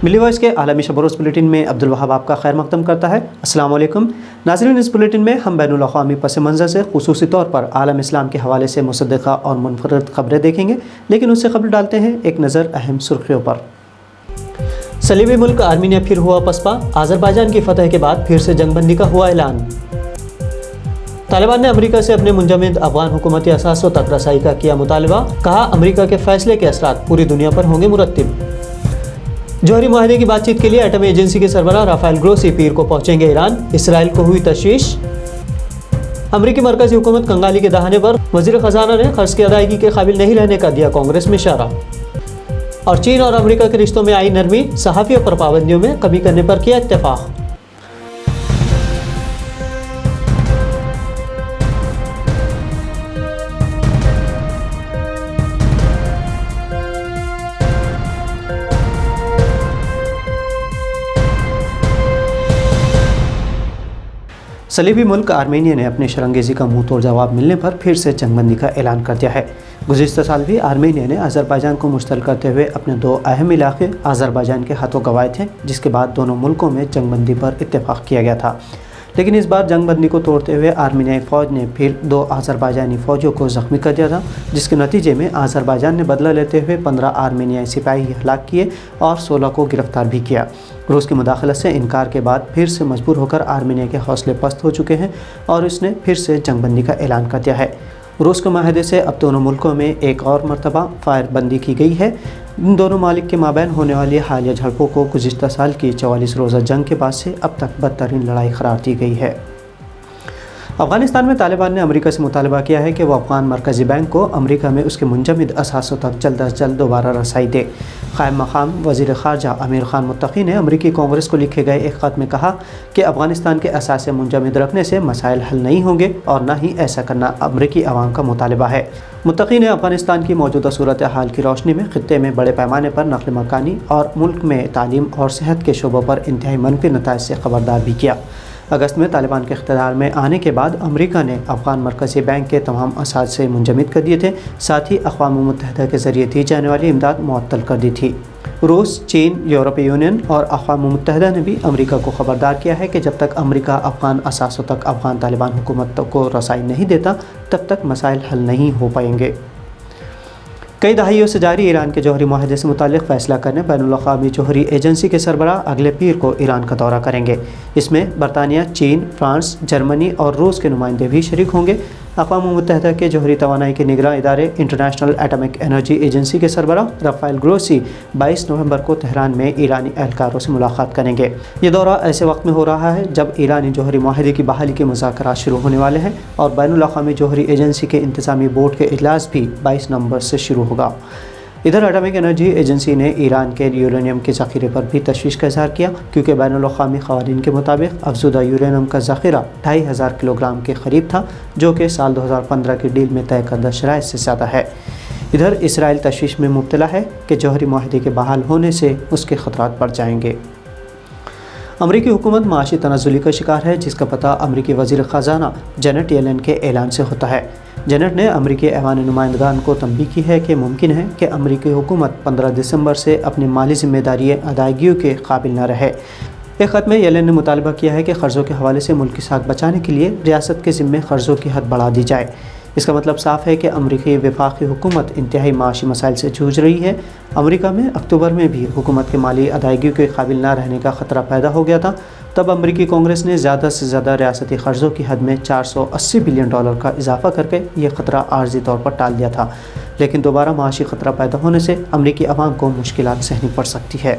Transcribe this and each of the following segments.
ملی وائس کے عالمی شب و روز بلیٹن میں عبدالوہاب آپ کا خیر مقدم کرتا ہے۔ السلام علیکم ناظرین، اس بلیٹن میں ہم بین الاقوامی پس منظر سے خصوصی طور پر عالم اسلام کے حوالے سے مصدقہ اور منفرد خبریں دیکھیں گے، لیکن اس سے قبل ڈالتے ہیں ایک نظر اہم سرخیوں پر۔ صلیبی ملک آرمینیا پھر ہوا پسپا، آذربائیجان کی فتح کے بعد پھر سے جنگ بندی کا ہوا اعلان۔ طالبان نے امریکہ سے اپنے منجمد افغان حکومتی اثاثوں تک رسائی کا کیا مطالبہ، کہا امریکہ کے فیصلے کے اثرات پوری دنیا پر ہوں گے مرتب۔ جوہری معاہدے کی بات چیت کے لیے ایٹمی ایجنسی کے سربراہ رافائل گروسی پیر کو پہنچیں گے ایران، اسرائیل کو ہوئی تشویش۔ امریکی مرکزی حکومت کنگالی کے دہانے پر، وزیر خزانہ نے قرض کی ادائیگی کے قابل نہیں رہنے کا دیا کانگریس میں اشارہ۔ اور چین اور امریکہ کے رشتوں میں آئی نرمی، صحافیوں پر پابندیوں میں کمی کرنے پر کیا اتفاق۔ صلیبی ملک آرمینیا نے اپنے شرنگیزی کا منہ توڑ جواب ملنے پر پھر سے جنگ بندی کا اعلان کر دیا ہے۔ گزشتہ سال بھی آرمینیا نے آذربائیجان کو مشتعل کرتے ہوئے اپنے 2 اہم علاقے آذربائیجان کے ہاتھوں گنوائے تھے، جس کے بعد دونوں ملکوں میں جنگ بندی پر اتفاق کیا گیا تھا۔ لیکن اس بار جنگ بندی کو توڑتے ہوئے آرمینیائی فوج نے پھر 2 آذربائیجانی فوجیوں کو زخمی کر دیا تھا، جس کے نتیجے میں آذربائیجان نے بدلہ لیتے ہوئے 15 آرمینیائی سپاہی ہلاک کیے اور 16 کو گرفتار بھی کیا۔ روس کی مداخلت سے انکار کے بعد پھر سے مجبور ہو کر آرمینیا کے حوصلے پست ہو چکے ہیں اور اس نے پھر سے جنگ بندی کا اعلان کر دیا ہے۔ روس کے معاہدے سے اب دونوں ملکوں میں ایک اور مرتبہ فائر بندی کی گئی ہے۔ ان دونوں ممالک کے مابین ہونے والی حالیہ جھڑپوں کو گزشتہ سال کی 44 روزہ جنگ کے بعد سے اب تک بدترین لڑائی قرار دی گئی ہے۔ افغانستان میں طالبان نے امریکہ سے مطالبہ کیا ہے کہ وہ افغان مرکزی بینک کو امریکہ میں اس کے منجمد اثاثوں تک جلد از جلد دوبارہ رسائی دے۔ قائم مقام وزیر خارجہ امیر خان متقی نے امریکی کانگریس کو لکھے گئے ایک خط میں کہا کہ افغانستان کے اثاثے منجمد رکھنے سے مسائل حل نہیں ہوں گے اور نہ ہی ایسا کرنا امریکی عوام کا مطالبہ ہے۔ متقی نے افغانستان کی موجودہ صورتحال کی روشنی میں خطے میں بڑے پیمانے پر نقل مکانی اور ملک میں تعلیم اور صحت کے شعبوں پر انتہائی منفی نتائج سے خبردار بھی کیا۔ اگست میں طالبان کے اقتدار میں آنے کے بعد امریکہ نے افغان مرکزی بینک کے تمام اثاثے منجمد کر دیے تھے، ساتھ ہی اقوام متحدہ کے ذریعے دی جانے والی امداد معطل کر دی تھی۔ روس، چین، یورپی یونین اور اقوام متحدہ نے بھی امریکہ کو خبردار کیا ہے کہ جب تک امریکہ افغان اثاثوں تک افغان طالبان حکومت کو رسائی نہیں دیتا، تب تک مسائل حل نہیں ہو پائیں گے۔ کئی دہائیوں سے جاری ایران کے جوہری معاہدے سے متعلق فیصلہ کرنے بین الاقوامی جوہری ایجنسی کے سربراہ اگلے پیر کو ایران کا دورہ کریں گے۔ اس میں برطانیہ، چین، فرانس، جرمنی اور روس کے نمائندے بھی شریک ہوں گے۔ اقوام متحدہ کے جوہری توانائی کے نگراں ادارے انٹرنیشنل ایٹمک انرجی ایجنسی کے سربراہ رافائل گروسی 22 نومبر کو تہران میں ایرانی اہلکاروں سے ملاقات کریں گے۔ یہ دورہ ایسے وقت میں ہو رہا ہے جب ایرانی جوہری معاہدے کی بحالی کے مذاکرات شروع ہونے والے ہیں اور بین الاقوامی جوہری ایجنسی کے انتظامی بورڈ کے اجلاس بھی 22 نومبر سے شروع ہوگا۔ ادھر ایٹمک انرجی ایجنسی نے ایران کے یورینیم کے ذخیرے پر بھی تشویش کا اظہار کیا، کیونکہ بین الاقوامی قوانین کے مطابق افزودہ یورینیم کا ذخیرہ 2500 کلو گرام کے قریب تھا، جو کہ سال 2015 کی ڈیل میں طے کردہ شرائط سے زیادہ ہے۔ ادھر اسرائیل تشویش میں مبتلا ہے کہ جوہری معاہدے کے بحال ہونے سے اس کے خطرات بڑھ جائیں گے۔ امریکی حکومت معاشی تنزلی کا شکار ہے، جس کا پتہ امریکی وزیر خزانہ جینٹ یلن کے اعلان سے ہوتا ہے۔ جینٹ نے امریکی ایوان نمائندگان کو تنبیہ کی ہے کہ ممکن ہے کہ امریکی حکومت 15 دسمبر سے اپنی مالی ذمہ داری ادائیگیوں کے قابل نہ رہے۔ ایک خط میں یلن نے مطالبہ کیا ہے کہ قرضوں کے حوالے سے ملک کی ساکھ بچانے کے لیے ریاست کے ذمے قرضوں کی حد بڑھا دی جائے۔ اس کا مطلب صاف ہے کہ امریکی وفاقی حکومت انتہائی معاشی مسائل سے جوجھ رہی ہے۔ امریکہ میں اکتوبر میں بھی حکومت کے مالی ادائیگیوں کے قابل نہ رہنے کا خطرہ پیدا ہو گیا تھا۔ تب امریکی کانگریس نے زیادہ سے زیادہ ریاستی قرضوں کی حد میں $480 بلین کا اضافہ کر کے یہ خطرہ عارضی طور پر ٹال دیا تھا، لیکن دوبارہ معاشی خطرہ پیدا ہونے سے امریکی عوام کو مشکلات سہنی پڑ سکتی ہے۔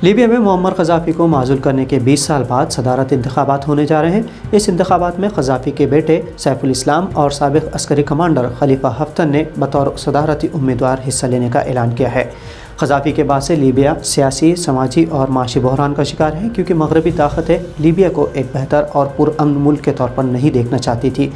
لیبیا میں معمر قذافی کو معزول کرنے کے 20 سال بعد صدارت انتخابات ہونے جا رہے ہیں۔ اس انتخابات میں قذافی کے بیٹے سیف الاسلام اور سابق عسکری کمانڈر خلیفہ حفتر نے بطور صدارتی امیدوار حصہ لینے کا اعلان کیا ہے۔ قذافی کے بعد سے لیبیا سیاسی، سماجی اور معاشی بحران کا شکار ہے، کیونکہ مغربی طاقتیں لیبیا کو ایک بہتر اور پرامن ملک کے طور پر نہیں دیکھنا چاہتی تھی۔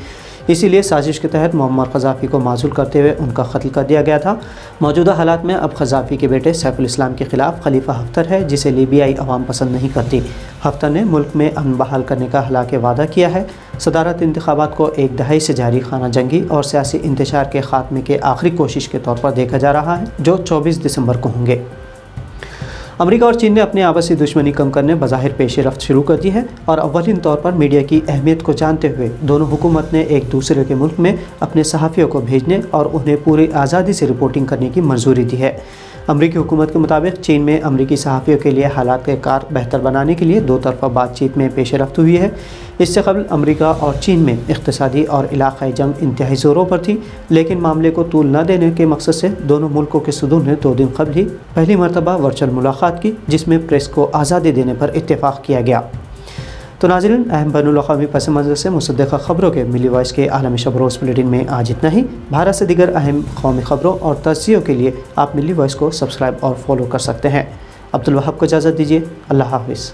اسی لیے سازش کے تحت معمر قذافی کو معزول کرتے ہوئے ان کا قتل کر دیا گیا تھا۔ موجودہ حالات میں اب قذافی کے بیٹے سیف الاسلام کے خلاف خلیفہ حفتر ہے، جسے لیبیائی عوام پسند نہیں کرتی۔ حفتر نے ملک میں امن بحال کرنے کا حالانکہ وعدہ کیا ہے۔ صدارت انتخابات کو ایک دہائی سے جاری خانہ جنگی اور سیاسی انتشار کے خاتمے کے آخری کوشش کے طور پر دیکھا جا رہا ہے، جو 24 دسمبر کو ہوں گے۔ امریکہ اور چین نے اپنی آپسی دشمنی کم کرنے بظاہر پیش رفت شروع کر دی ہے اور اولین طور پر میڈیا کی اہمیت کو جانتے ہوئے دونوں حکومت نے ایک دوسرے کے ملک میں اپنے صحافیوں کو بھیجنے اور انہیں پوری آزادی سے رپورٹنگ کرنے کی منظوری دی ہے۔ امریکی حکومت کے مطابق چین میں امریکی صحافیوں کے لیے حالات کے کار بہتر بنانے کے لیے دو طرفہ بات چیت میں پیش رفت ہوئی ہے۔ اس سے قبل امریکہ اور چین میں اقتصادی اور علاقائی جنگ انتہائی زوروں پر تھی، لیکن معاملے کو طول نہ دینے کے مقصد سے دونوں ملکوں کے صدور نے 2 دن قبل ہی پہلی مرتبہ ورچوئل ملاقات کی، جس میں پریس کو آزادی دینے پر اتفاق کیا گیا۔ تو ناظرین، اہم بین الاقوامی پس منظر سے مصدقہ خبروں کے ملی وائس کے عالمی شب روز بلیٹن میں آج اتنا ہی۔ بھارت سے دیگر اہم قومی خبروں اور تجزیوں کے لیے آپ ملی وائس کو سبسکرائب اور فالو کر سکتے ہیں۔ عبدالوہاب کو اجازت دیجیے۔ اللہ حافظ۔